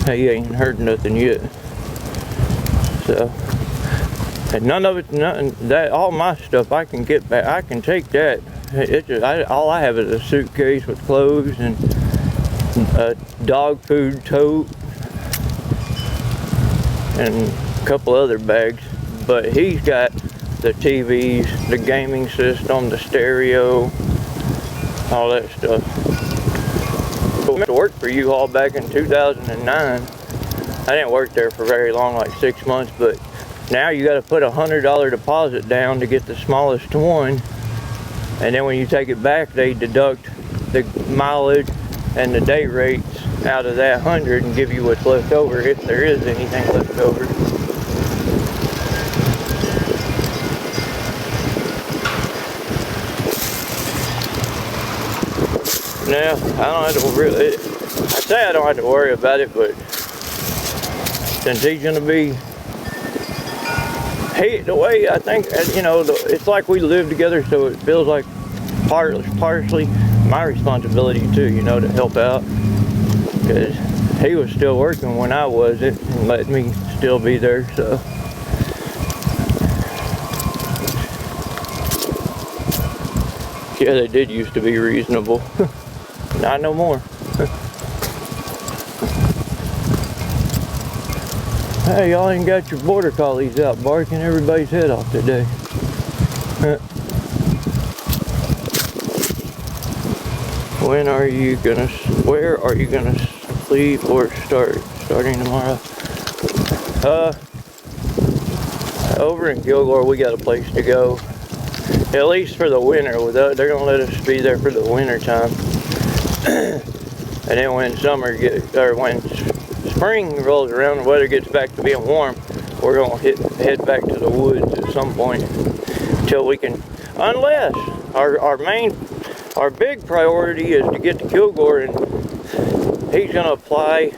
he ain't heard nothing yet. So, and none of it, that all my stuff I can get back. I can take that. It's just, all I have is a suitcase with clothes and a dog food tote and a couple other bags. But he's got the TVs, the gaming system, the stereo, all that stuff. I went to work for U-Haul back in 2009. I didn't work there for very long, like 6 months, but now you got to put $100 deposit down to get the smallest one, and then when you take it back, they deduct the mileage and the day rates out of that 100 and give you what's left over, if there is anything left over. Now, I don't have to really, I say I don't have to worry about it, but since he's going to be, the way I think, you know, it's like we live together, so it feels like partially my responsibility too, you know, to help out, because he was still working when I wasn't and let me still be there, so. Yeah, they did used to be reasonable. Not no more. Hey, y'all ain't got your border collies out barking everybody's head off today. Where are you gonna sleep or starting tomorrow? Over in Kilgore, we got a place to go. At least for the winter. They're gonna let us be there for the winter time. And then when when spring rolls around, the weather gets back to being warm, we're gonna head back to the woods at some point until we can, unless our big priority is to get to Kilgore, and he's gonna apply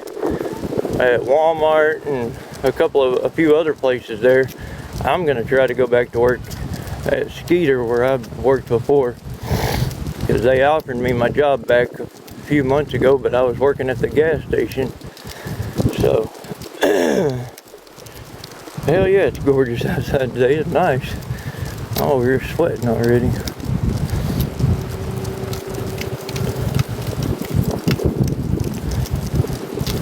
at Walmart and a few other places there. I'm gonna try to go back to work at Skeeter where I've worked before, because they offered me my job back a few months ago, but I was working at the gas station. So hell yeah, it's gorgeous outside today. It's nice. Oh, we're sweating already.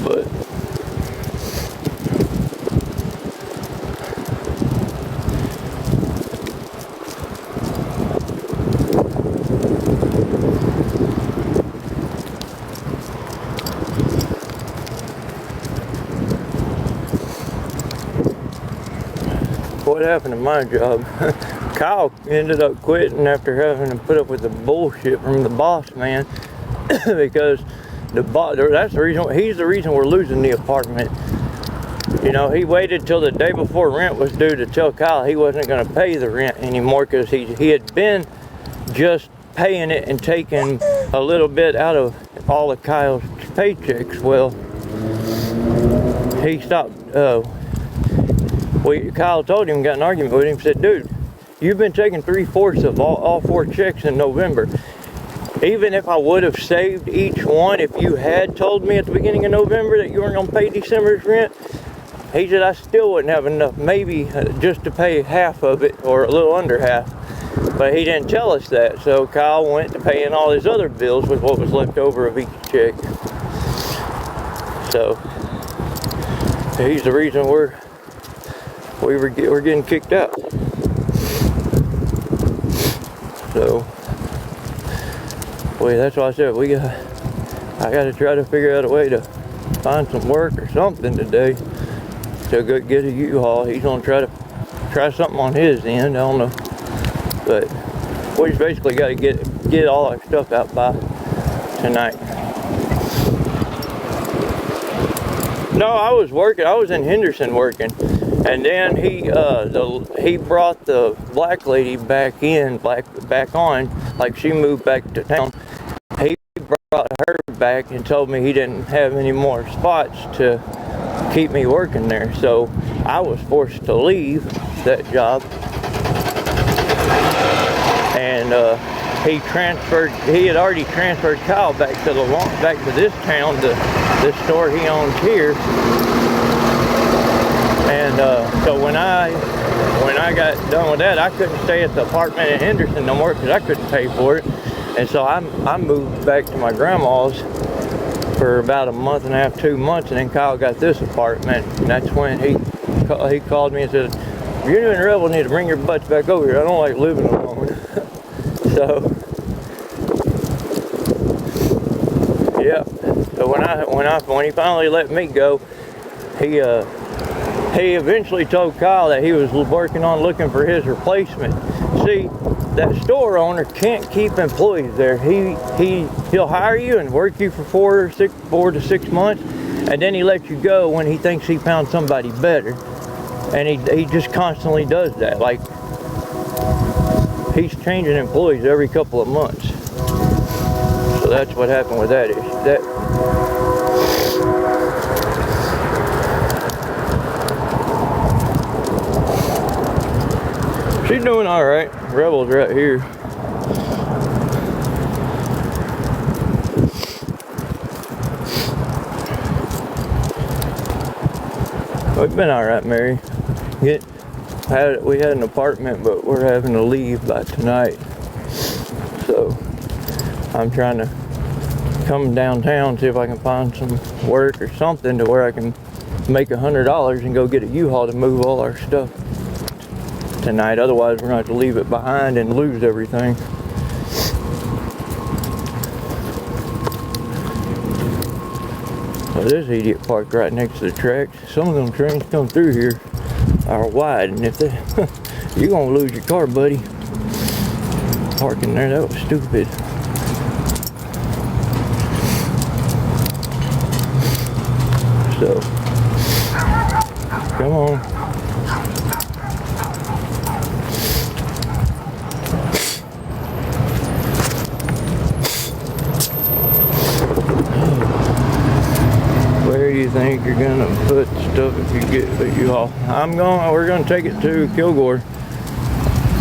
But what happened to my job? Kyle ended up quitting after having to put up with the bullshit from the boss man, because that's the reason, he's the reason we're losing the apartment. You know, he waited till the day before rent was due to tell Kyle he wasn't going to pay the rent anymore, because he had been just paying it and taking a little bit out of all of Kyle's paychecks. Well, he stopped. Kyle told him, got an argument with him, said, dude, you've been taking 3/4 of all 4 checks in November. Even if I would have saved each one, if you had told me at the beginning of November that you weren't going to pay December's rent, he said, I still wouldn't have enough, maybe just to pay half of it, or a little under half. But he didn't tell us that, so Kyle went to paying all his other bills with what was left over of each check. So he's the reason we're getting kicked out. So, boy, that's why I said I got to try to figure out a way to find some work or something today to go get a U-Haul. He's gonna try something on his end. I don't know, but we just basically got to get all our stuff out by tonight. No, I was working. I was in Henderson working. And then he brought the black lady back on, like she moved back to town. He brought her back and told me he didn't have any more spots to keep me working there. So I was forced to leave that job and he had already transferred Kyle back to this town, to this store he owns here. And so when I got done with that, I couldn't stay at the apartment in Henderson no more because I couldn't pay for it. And so I moved back to my grandma's for about a month and a half, 2 months, and then Kyle got this apartment. And that's when he called me and said, "If you're doing Rebel, you need to bring your butts back over here. I don't like living alone." So yeah. So when he finally let me go, he eventually told Kyle that he was working on looking for his replacement. See, that store owner can't keep employees there. He'll hire you and work you for 4 to 6 months, and then he lets you go when he thinks he found somebody better. And he just constantly does that. Like, he's changing employees every couple of months. So that's what happened with that issue. She's doing all right. Rebel's right here. We've been all right, Mary. We had an apartment, but we're having to leave by tonight. So I'm trying to come downtown, see if I can find some work or something to where I can make $100 and go get a U-Haul to move all our stuff tonight. Otherwise, we're gonna have to leave it behind and lose everything. So this idiot parked right next to the tracks. Some of them trains come through here are wide, and if they you're gonna lose your car, buddy. Parking there, that was stupid. So come on. Where do you think you're gonna put stuff if you get a U-Haul? We're gonna take it to Kilgore,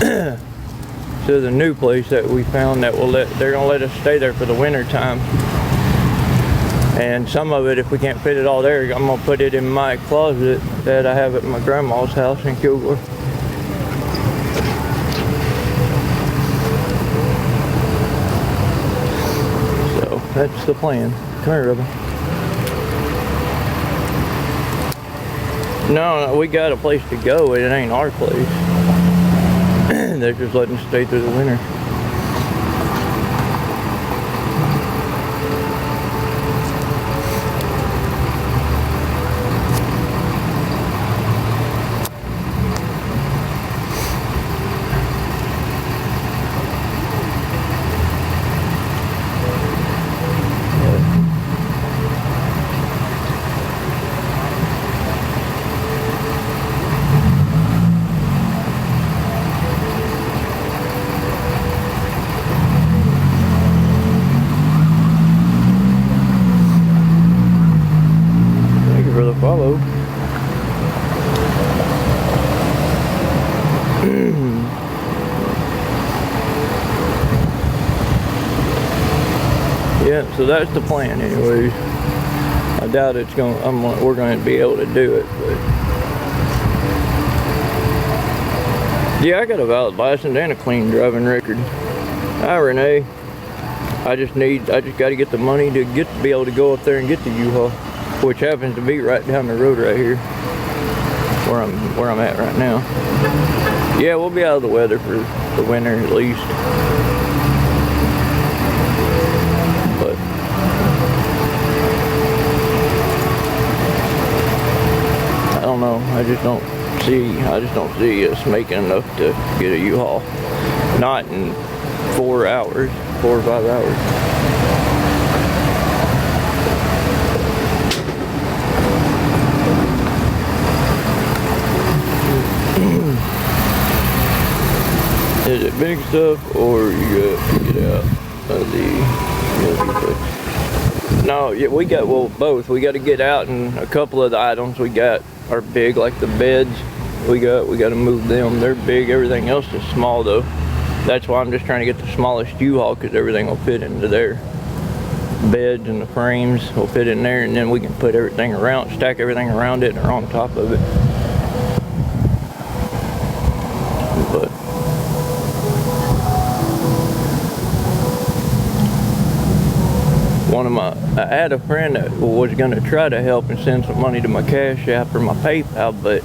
to the new place that we found that they're gonna let us stay there for the winter time. And some of it, if we can't fit it all there, I'm gonna put it in my closet that I have at my grandma's house in Kilgore. So that's the plan. Come here, Rebel. No, we got a place to go, and it ain't our place. They're just letting us stay through the winter. Follow. Yeah, so that's the plan anyways. I doubt we're going to be able to do it, but yeah, I got a valid license and a clean driving record. Hi, Renee. I just got to get the money to be able to go up there and get the U-Haul, which happens to be right down the road right here, where I'm at right now. Yeah, we'll be out of the weather for the winter at least. But I don't know. I just don't see us making enough to get a U-Haul. Not in 4 or 5 hours. Is it big stuff, or you got to get out of the No, yeah, both. We got to get out, and a couple of the items we got are big, like the beds. We got to move them. They're big. Everything else is small though. that's why I'm just trying to get the smallest U-Haul, because everything will fit into there. Beds and the frames will fit in there, and then we can put everything around, stack everything around it or on top of it. But I had a friend that was going to try to help and send some money to my Cash App or my PayPal, but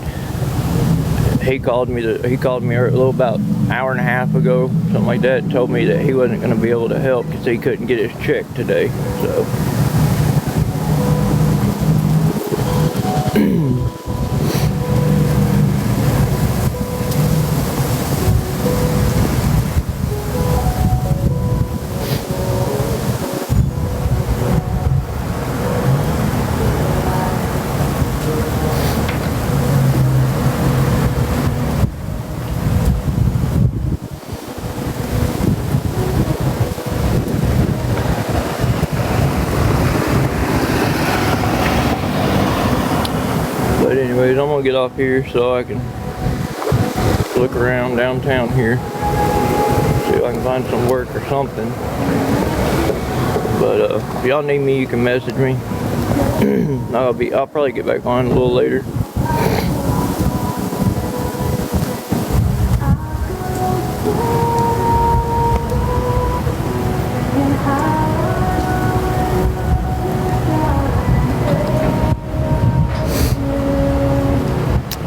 he called me a little about an hour and a half ago, something like that, and told me that he wasn't going to be able to help because he couldn't get his check today. So but anyways, I'm gonna get off here so I can look around downtown here, see if I can find some work or something. But if y'all need me, you can message me. I'll probably get back on a little later.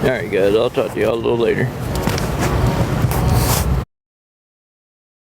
Alright guys, I'll talk to y'all a little later.